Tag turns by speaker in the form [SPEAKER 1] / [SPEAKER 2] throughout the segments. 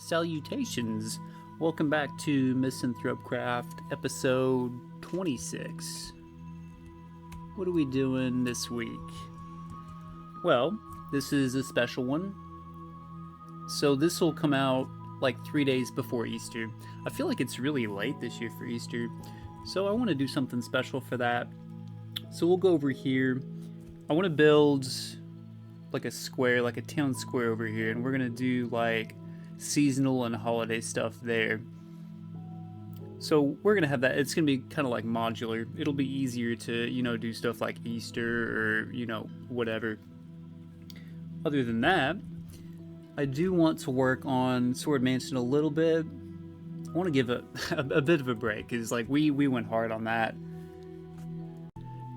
[SPEAKER 1] Salutations! Welcome back to Misanthropekraft, episode 26. What are we doing this week? Well, this is a special one. So this will come out like 3 days before Easter. I feel like it's really late this year for Easter, so I want to do something special for that. So we'll go over here. I want to build like a square, like a town square over here, and we're going to do like seasonal and holiday stuff there. So we're gonna have that. It's gonna be kind of like modular. It'll be easier to, do stuff like Easter or, whatever. Other than that, I do want to work on Sword Mansion a little bit. I want to give a bit of a break, because like we went hard on that.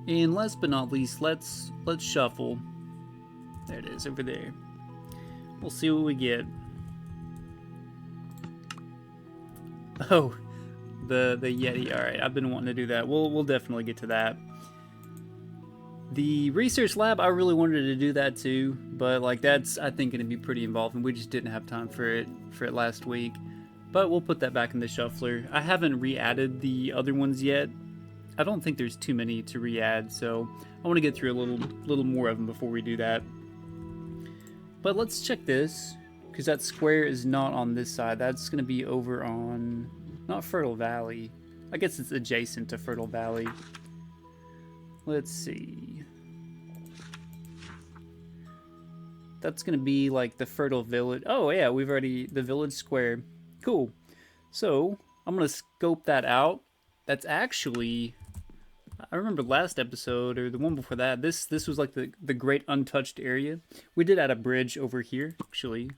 [SPEAKER 1] And last but not least, let's shuffle. There it is over there. We'll see what we get. Oh, the Yeti. Alright, I've been wanting to do that. We'll definitely get to that. The research lab, I really wanted to do that too, but like that's, I think, going to be pretty involved, and we just didn't have time for it last week. But we'll put that back in the shuffler. I haven't re-added the other ones yet. I don't think there's too many to re-add, so I want to get through a little more of them before we do that. But let's check this, because that square is not on this side. That's going to be over on, not Fertile Valley. I guess it's adjacent to Fertile Valley. Let's see. That's going to be like the Fertile Village. Oh yeah, we've already, the village square. Cool. So I'm going to scope that out. That's actually, I remember last episode, or the one before that, this was like the great untouched area. We did add a bridge over here, actually.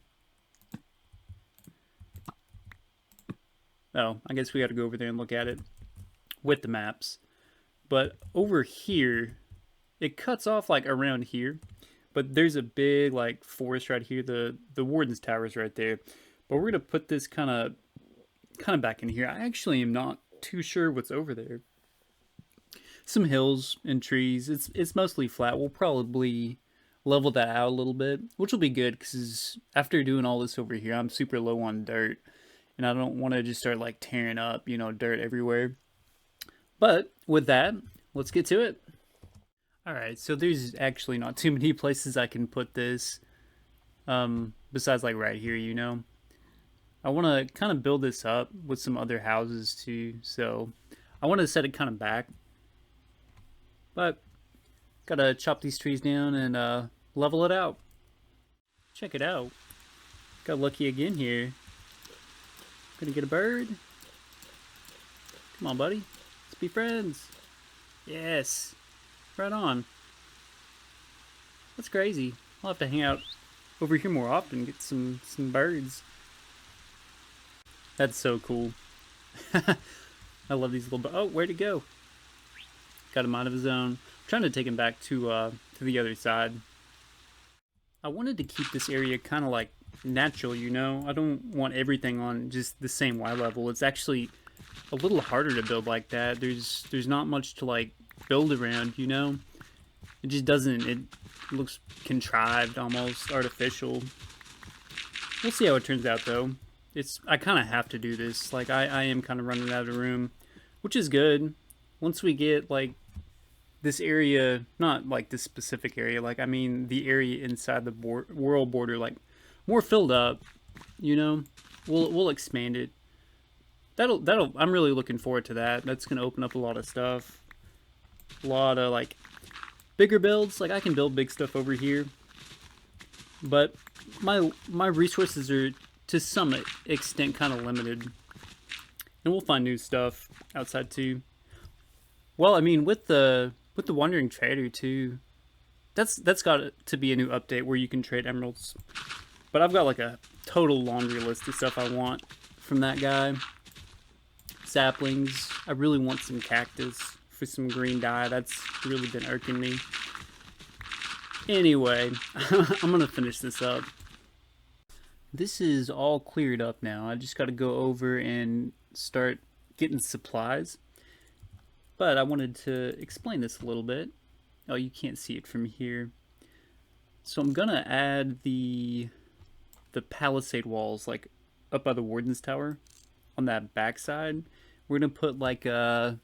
[SPEAKER 1] Oh, I guess we got to go over there and look at it with the maps. But over here, it cuts off like around here. But there's a big like forest right here. The Warden's Tower's right there. But we're gonna put this kind of back in here. I actually am not too sure what's over there. Some hills and trees. It's mostly flat. We'll probably level that out a little bit, which will be good, because after doing all this over here, I'm super low on dirt. And I don't want to just start like tearing up, dirt everywhere. But with that, let's get to it. Alright, so there's actually not too many places I can put this. Besides like right here, I want to kind of build this up with some other houses too. So I want to set it kind of back. But gotta chop these trees down and level it out. Check it out. Got lucky again here. Gonna get a bird. Come on, buddy. Let's be friends. Yes. Right on. That's crazy. I'll have to hang out over here more often, get some birds. That's so cool. I love these little... Oh, where'd it go? Got him out of his own. I'm trying to take him back to the other side. I wanted to keep this area kind of like natural, I don't want everything on just the same Y level. It's actually a little harder to build like that. There's not much to like build around, It just doesn't, it looks contrived, almost artificial. We'll see how it turns out though. I kind of have to do this. Like I am kind of running out of room, which is good. Once we get like this area, not like this specific area, like I mean the area inside the world border, like more filled up, we'll expand it. That'll I'm really looking forward to that. That's gonna open up a lot of stuff, a lot of like bigger builds. Like I can build big stuff over here, but my resources are to some extent kind of limited, and we'll find new stuff outside too. Well, I mean with the Wandering Trader too, that's got to be a new update where you can trade emeralds. But I've got like a total laundry list of stuff I want from that guy. Saplings. I really want some cactus for some green dye. That's really been irking me. Anyway, I'm going to finish this up. This is all cleared up now. I just got to go over and start getting supplies. But I wanted to explain this a little bit. Oh, you can't see it from here. So I'm going to add the palisade walls like up by the warden's tower, on that backside, we're gonna put like a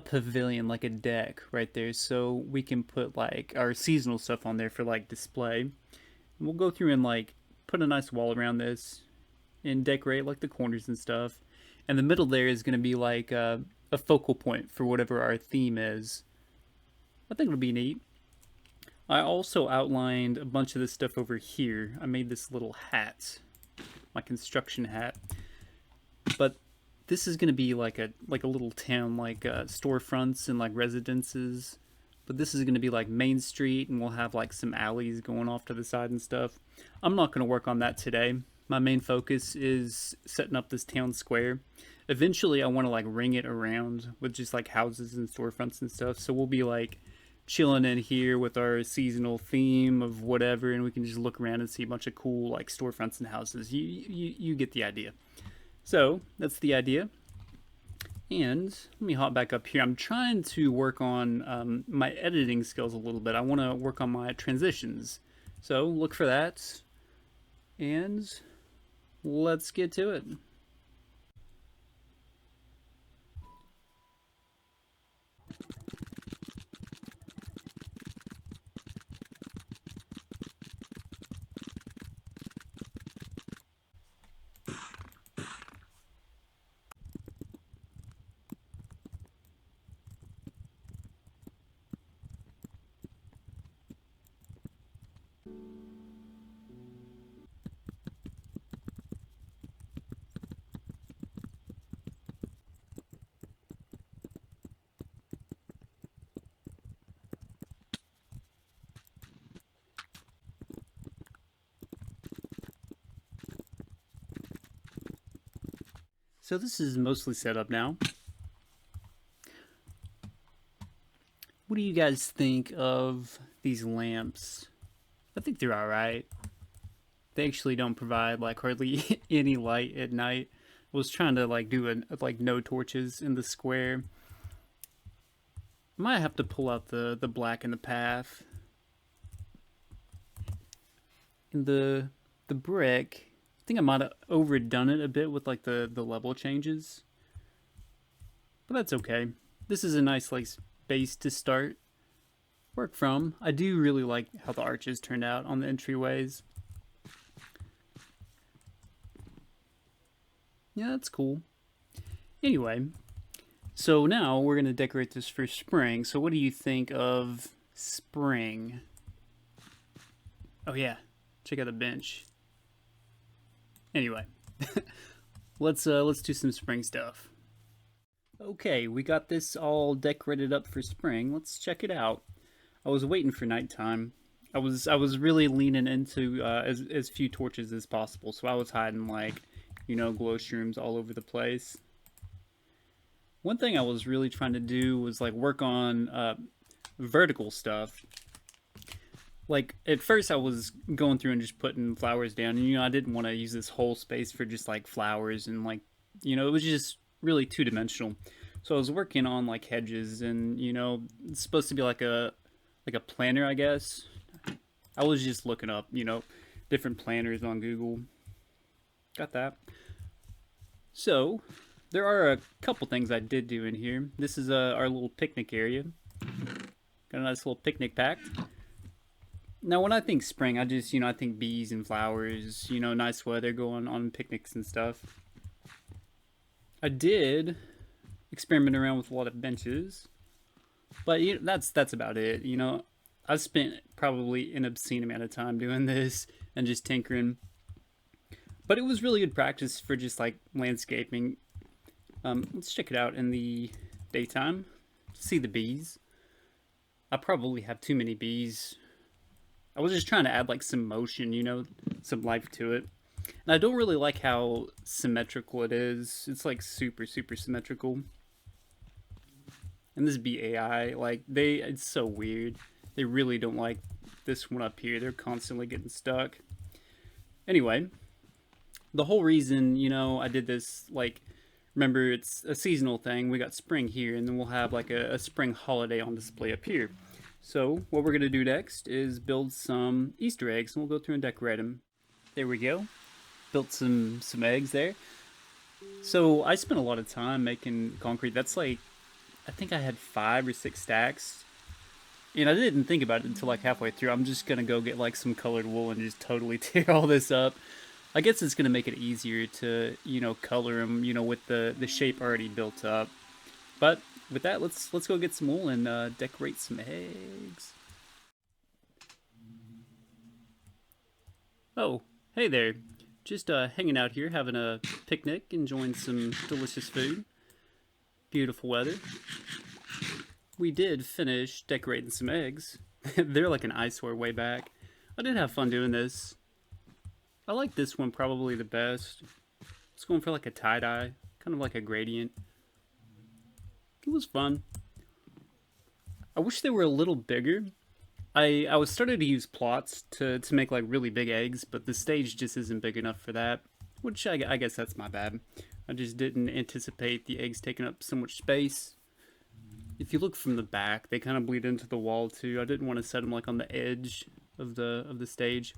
[SPEAKER 1] pavilion, like a deck right there, so we can put like our seasonal stuff on there for like display. And we'll go through and like put a nice wall around this and decorate like the corners and stuff. And the middle there is gonna be like a focal point for whatever our theme is. I think it'll be neat. I also outlined a bunch of this stuff over here. I made this little hat, my construction hat. But this is gonna be like a little town, like storefronts and like residences. But this is gonna be like Main Street, and we'll have like some alleys going off to the side and stuff. I'm not gonna work on that today. My main focus is setting up this town square. Eventually, I want to like ring it around with just like houses and storefronts and stuff. So we'll be like chilling in here with our seasonal theme of whatever, and we can just look around and see a bunch of cool like storefronts and houses. You get the idea. So that's the idea. And let me hop back up here. I'm trying to work on my editing skills a little bit. I want to work on my transitions. So look for that. And let's get to it. So this is mostly set up now. What do you guys think of these lamps? I think they're alright. They actually don't provide like hardly any light at night. I was trying to like do like no torches in the square. Might have to pull out the black in the path. In the brick, I think I might have overdone it a bit with like the level changes. But that's okay. This is a nice like base to start work from. I do really like how the arches turned out on the entryways. Yeah, that's cool. Anyway, so now we're gonna decorate this for spring. So what do you think of spring? Oh yeah, check out the bench. Anyway, let's do some spring stuff. Okay, we got this all decorated up for spring. Let's check it out. I was waiting for nighttime. I was really leaning into as few torches as possible, so I was hiding like, you know, glow shrooms all over the place. One thing I was really trying to do was like work on vertical stuff. Like at first I was going through and just putting flowers down, and you know I didn't want to use this whole space for just like flowers, and like, you know, it was just really two-dimensional. So I was working on like hedges, and you know, it's supposed to be like a planner, I guess. I was just looking up, you know, different planners on Google. Got that. So there are a couple things I did do in here. This is our little picnic area. Got a nice little picnic pack. Now, when I think spring, I just, you know, I think bees and flowers, you know, nice weather, going on picnics and stuff. I did experiment around with a lot of benches, but you know, that's about it. You know, I've spent probably an obscene amount of time doing this and just tinkering, but it was really good practice for just like landscaping. Let's check it out in the daytime. See the bees. I probably have too many bees. I was just trying to add like some motion, you know, some life to it. And I don't really like how symmetrical it is. It's like super symmetrical. And this BAI, like it's so weird. They really don't like this one up here. They're constantly getting stuck. Anyway, the whole reason, you know, I did this, like, remember it's a seasonal thing. We got spring here, and then we'll have like a spring holiday on display up here. So what we're going to do next is build some Easter eggs, and we'll go through and decorate them. There we go. built some eggs there. So I spent a lot of time making concrete. That's like, I think I had 5 or 6 stacks. And I didn't think about it until like halfway through. I'm just gonna go get like some colored wool and just totally tear all this up. I guess it's gonna make it easier to, color them, with the shape already built up. But with that, let's go get some wool and decorate some eggs. Oh, hey there. Just hanging out here, having a picnic, enjoying some delicious food. Beautiful weather. We did finish decorating some eggs. They're like an eyesore way back. I did have fun doing this. I like this one probably the best. It's going for like a tie-dye, kind of like a gradient. It was fun. I wish they were a little bigger. I was starting to use plots to make like really big eggs, but the stage just isn't big enough for that, which I guess that's my bad. I just didn't anticipate the eggs taking up so much space. If you look from the back, they kind of bleed into the wall too. I didn't want to set them like on the edge of the stage.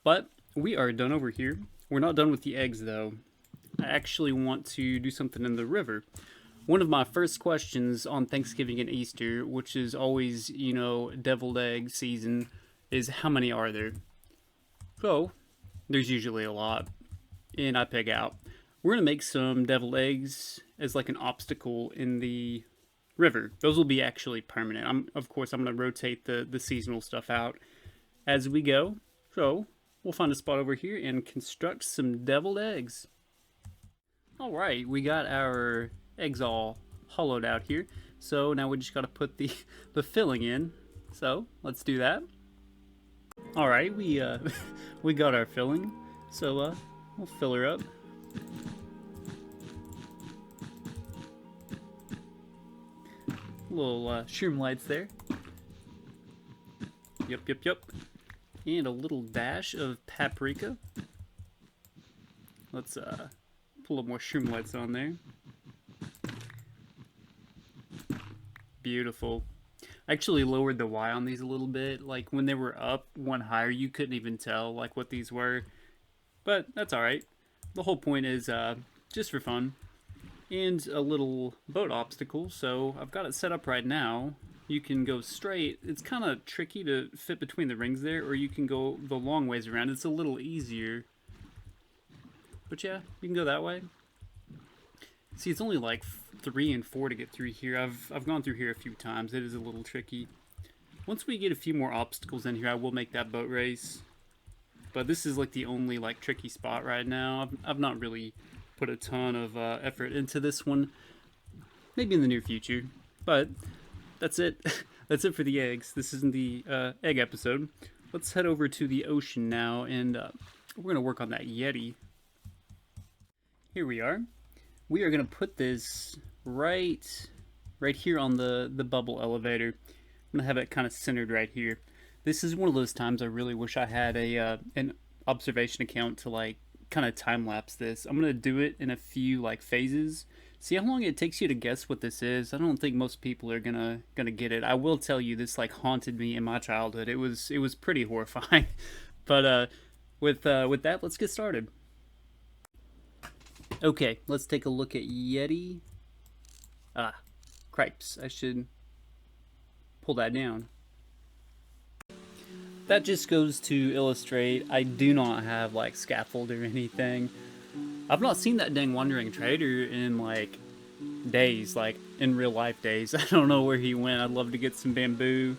[SPEAKER 1] But we are done over here. We're not done with the eggs though. I actually want to do something in the river. One of my first questions on Thanksgiving and Easter, which is always, deviled egg season, is how many are there? So, there's usually a lot. And I pig out. We're going to make some deviled eggs as like an obstacle in the river. Those will be actually permanent. Of course, I'm going to rotate the seasonal stuff out as we go. So, we'll find a spot over here and construct some deviled eggs. Alright, we got our eggs all hollowed out here. So now we just got to put the filling in. So let's do that. Alright, we we got our filling. So we'll fill her up. Little shroom lights there. Yep. And a little dash of paprika. Let's put a little more shroom lights on there. Beautiful. I actually lowered the Y on these a little bit. Like when they were up one higher, you couldn't even tell like what these were. But that's alright. The whole point is just for fun. And a little boat obstacle. So I've got it set up right now. You can go straight. It's kind of tricky to fit between the rings there. Or you can go the long ways around. It's a little easier. But yeah, you can go that way. See, it's only like 3 and 4 to get through here. I've gone through here a few times. It is a little tricky. Once we get a few more obstacles in here, I will make that boat race. But this is like the only like tricky spot right now. I've not really put a ton of effort into this one. Maybe in the near future. But that's it. That's it for the eggs. This isn't the egg episode. Let's head over to the ocean now, and we're going to work on that Yeti. Here we are. We are going to put this right here on the bubble elevator. I'm going to have it kind of centered right here. This is one of those times I really wish I had an observation account to like kind of time lapse this. I'm going to do it in a few like phases. See how long it takes you to guess what this is. I don't think most people are gonna get it. I will tell you, this like haunted me in my childhood. It was pretty horrifying. But with that, let's get started. Okay, let's take a look at Yeti. Cripes. I should pull that down. That just goes to illustrate I do not have like scaffold or anything. I've not seen that dang wandering trader in like days, like in real life days. I don't know where he went. I'd love to get some bamboo,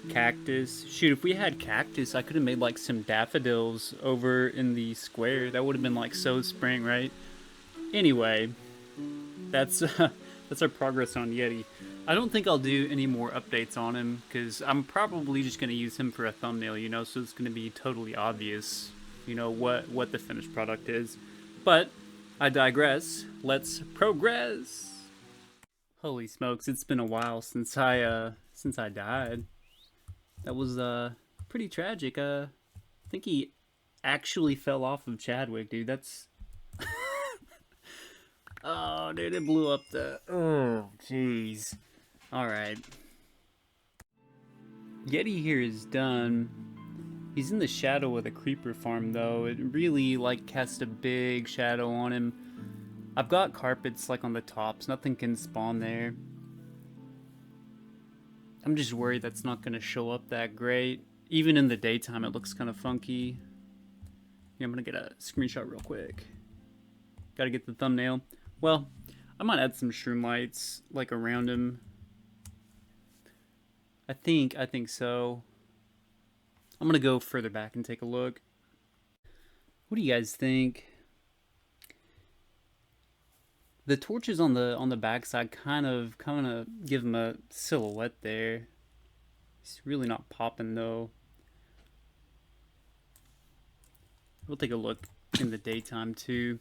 [SPEAKER 1] cactus. Shoot, if we had cactus, I could have made like some daffodils over in the square. That would have been like so spring, right? Anyway, that's our progress on Yeti. I don't think I'll do any more updates on him because I'm probably just going to use him for a thumbnail, so it's going to be totally obvious, what the finished product is. But I digress. Let's progress. Holy smokes, it's been a while since I died. That was pretty tragic. I think he actually fell off of Chadwick, dude. That's oh, dude, it blew up the... Oh, jeez. Alright. Yeti here is done. He's in the shadow of the creeper farm though. It really like casts a big shadow on him. I've got carpets like on the tops. Nothing can spawn there. I'm just worried that's not going to show up that great. Even in the daytime, it looks kind of funky. Yeah, I'm going to get a screenshot real quick. Got to get the thumbnail. Well, I might add some shroom lights like around him. I think so. I'm going to go further back and take a look. What do you guys think? The torches on the backside kind of give him a silhouette there. He's really not popping though. We'll take a look in the daytime too.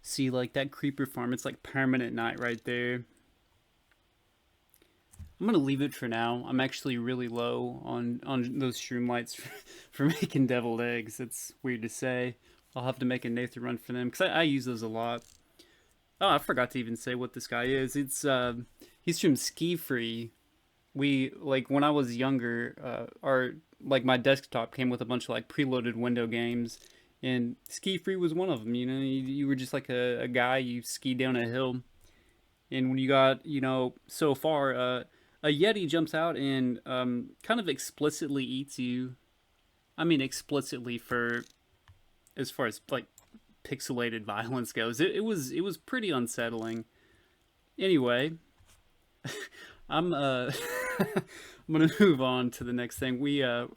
[SPEAKER 1] See, like that creeper farm, it's like permanent night right there. I'm gonna leave it for now. I'm actually really low on those shroom lights for making deviled eggs. It's weird to say. I'll have to make a Nathan run for them because I use those a lot. Oh, I forgot to even say what this guy is. It's he's from Ski Free. We like when I was younger, my desktop came with a bunch of like preloaded window games, and Ski Free was one of them. You know, you were just like a guy, you ski down a hill, and when you got so far, a Yeti jumps out and kind of explicitly eats you. I mean, explicitly for as far as like pixelated violence goes. It was pretty unsettling. Anyway, I'm I'm gonna move on to the next thing. We're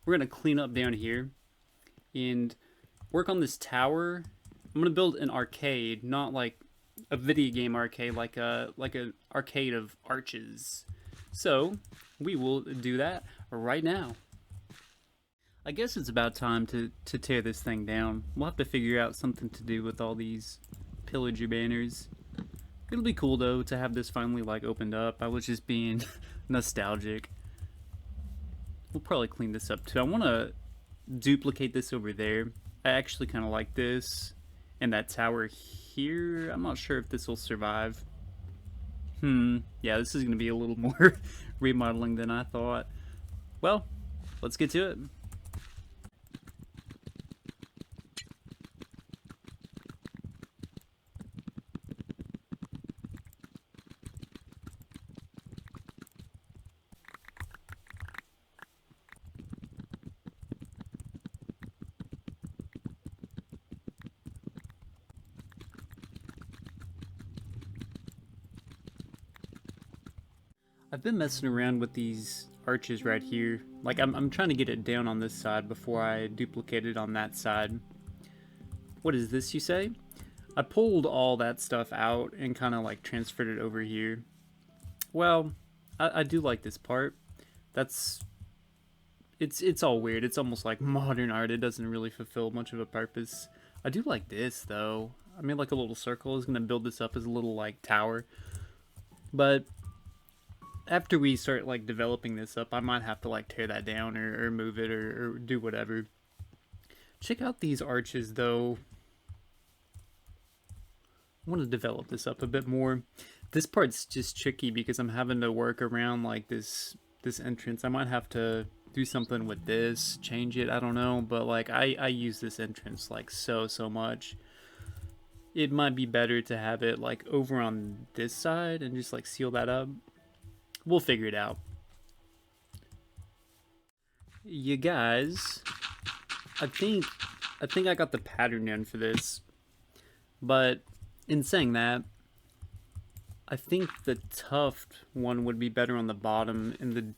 [SPEAKER 1] gonna clean up down here and work on this tower. I'm gonna build an arcade, not like a video game arcade, like an arcade of arches. So we will do that right now. I guess it's about time to tear this thing down. We'll have to figure out something to do with all these pillager banners. It'll be cool though to have this finally like opened up. I was just being nostalgic. We'll probably clean this up too. I want to duplicate this over there. I actually kind of like this. And that tower here, I'm not sure if this will survive. Yeah, this is going to be a little more remodeling than I thought. Well, let's get to it. I've been messing around with these arches right here. Like I'm trying to get it down on this side before I duplicate it on that side. What is this, you say? I pulled all that stuff out and kind of like transferred it over here. Well, I do like this part. It's all weird. It's almost like modern art. It doesn't really fulfill much of a purpose. I do like this though. I made like a little circle. I was gonna build this up as a little like tower. But after we start like developing this up, I might have to like tear that down or move it or do whatever. Check out these arches though. I want to develop this up a bit more. This part's just tricky because I'm having to work around like this entrance. I might have to do something with this, change it, I don't know, but like I use this entrance like so much. It might be better to have it like over on this side and just like seal that up. We'll figure it out. You guys, I think I got the pattern in for this. But in saying that, I think the tuft one would be better on the bottom and the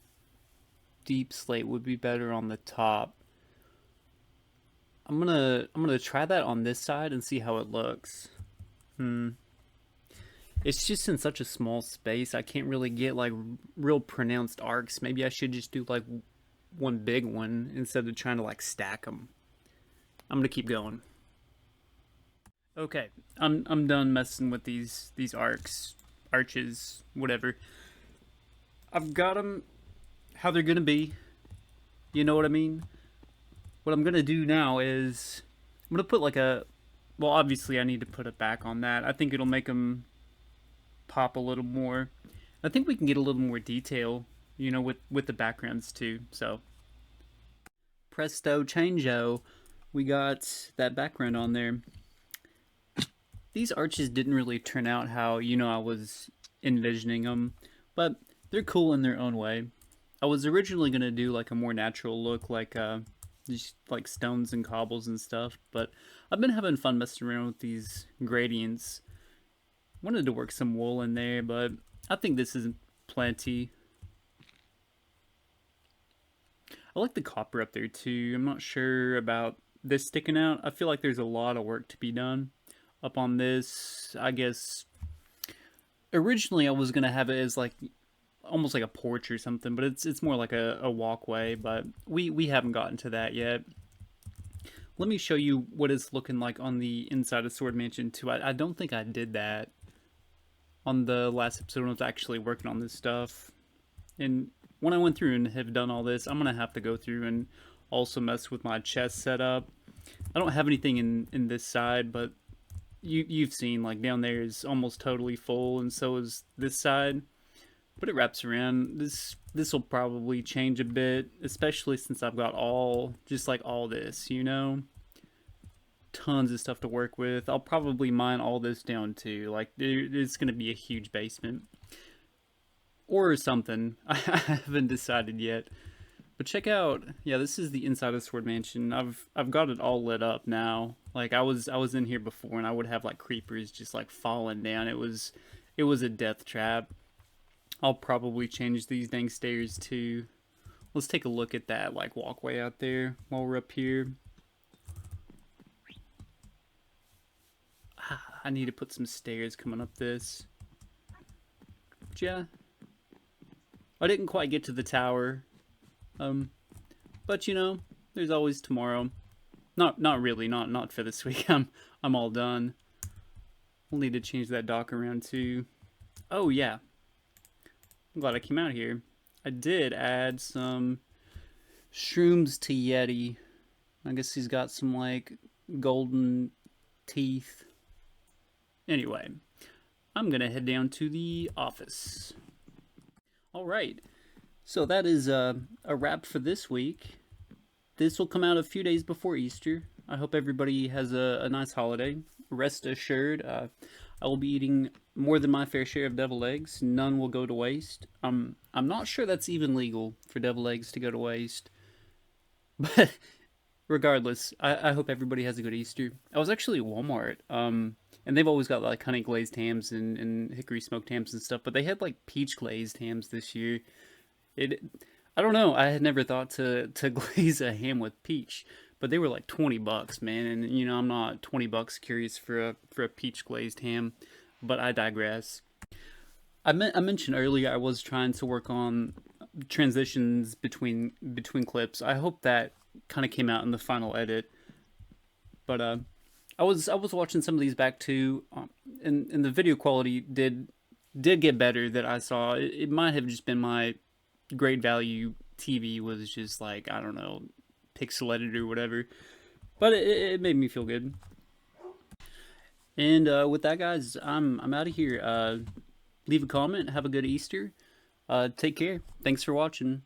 [SPEAKER 1] deep slate would be better on the top. I'm gonna try that on this side and see how it looks. It's just in such a small space, I can't really get like real pronounced arcs. Maybe I should just do like one big one instead of trying to like stack them. I'm gonna keep going. Okay, I'm done messing with these arches, whatever. I've got them how they're gonna be. You know what I mean? What I'm gonna do now is I'm gonna put like well, obviously I need to put it back on that. I think it'll make them pop a little more. I think we can get a little more detail, with the backgrounds too. So presto changeo, we got that background on there. These arches didn't really turn out how, I was envisioning them, but they're cool in their own way. I was originally going to do like a more natural look, like just like stones and cobbles and stuff, but I've been having fun messing around with these gradients. Wanted to work some wool in there, but I think this is plenty. I like the copper up there too. I'm not sure about this sticking out. I feel like there's a lot of work to be done up on this. I guess originally I was gonna have it as like almost like a porch or something, but it's more like a walkway. But we haven't gotten to that yet. Let me show you what it's looking like on the inside of Sword Mansion too. I don't think I did that on the last episode when I was actually working on this stuff. And when I went through and have done all this, I'm gonna have to go through and also mess with my chest setup. I don't have anything in this side, but you've seen like down there is almost totally full, and so is this side. But it wraps around. This will probably change a bit, especially since I've got all this, tons of stuff to work with. I'll probably mine all this down too. Like it's gonna be a huge basement or something. I haven't decided yet. But check out, yeah, this is the inside of Sword Mansion. I've got it all lit up now. Like I was in here before, and I would have like creepers just like falling down. It was a death trap. I'll probably change these dang stairs too. Let's take a look at that like walkway out there while we're up here. I need to put some stairs coming up this. But yeah, I didn't quite get to the tower. But there's always tomorrow. Not really, not for this week. I'm all done. We'll need to change that dock around too. Oh yeah. I'm glad I came out here. I did add some shrooms to Yeti. I guess he's got some like golden teeth. Anyway, I'm gonna head down to the office. Alright. So that is a wrap for this week. This will come out a few days before Easter. I hope everybody has a nice holiday. Rest assured, I will be eating more than my fair share of deviled eggs. None will go to waste. I'm not sure that's even legal for deviled eggs to go to waste. But regardless, I hope everybody has a good Easter. I was actually at Walmart, and they've always got like honey glazed hams and hickory smoked hams and stuff, but they had like peach glazed hams this year. I don't know. I had never thought to glaze a ham with peach, but they were like $20, man. And I'm not $20 curious for a peach glazed ham, but I digress. I mentioned earlier I was trying to work on transitions between clips. I hope that kind of came out in the final edit. But I was watching some of these back too, and the video quality did get better that I saw. It might have just been my great value TV was just like, I don't know, pixelated or whatever, but it made me feel good. And with that, guys, I'm out of here. Leave a comment, have a good Easter, take care, thanks for watching.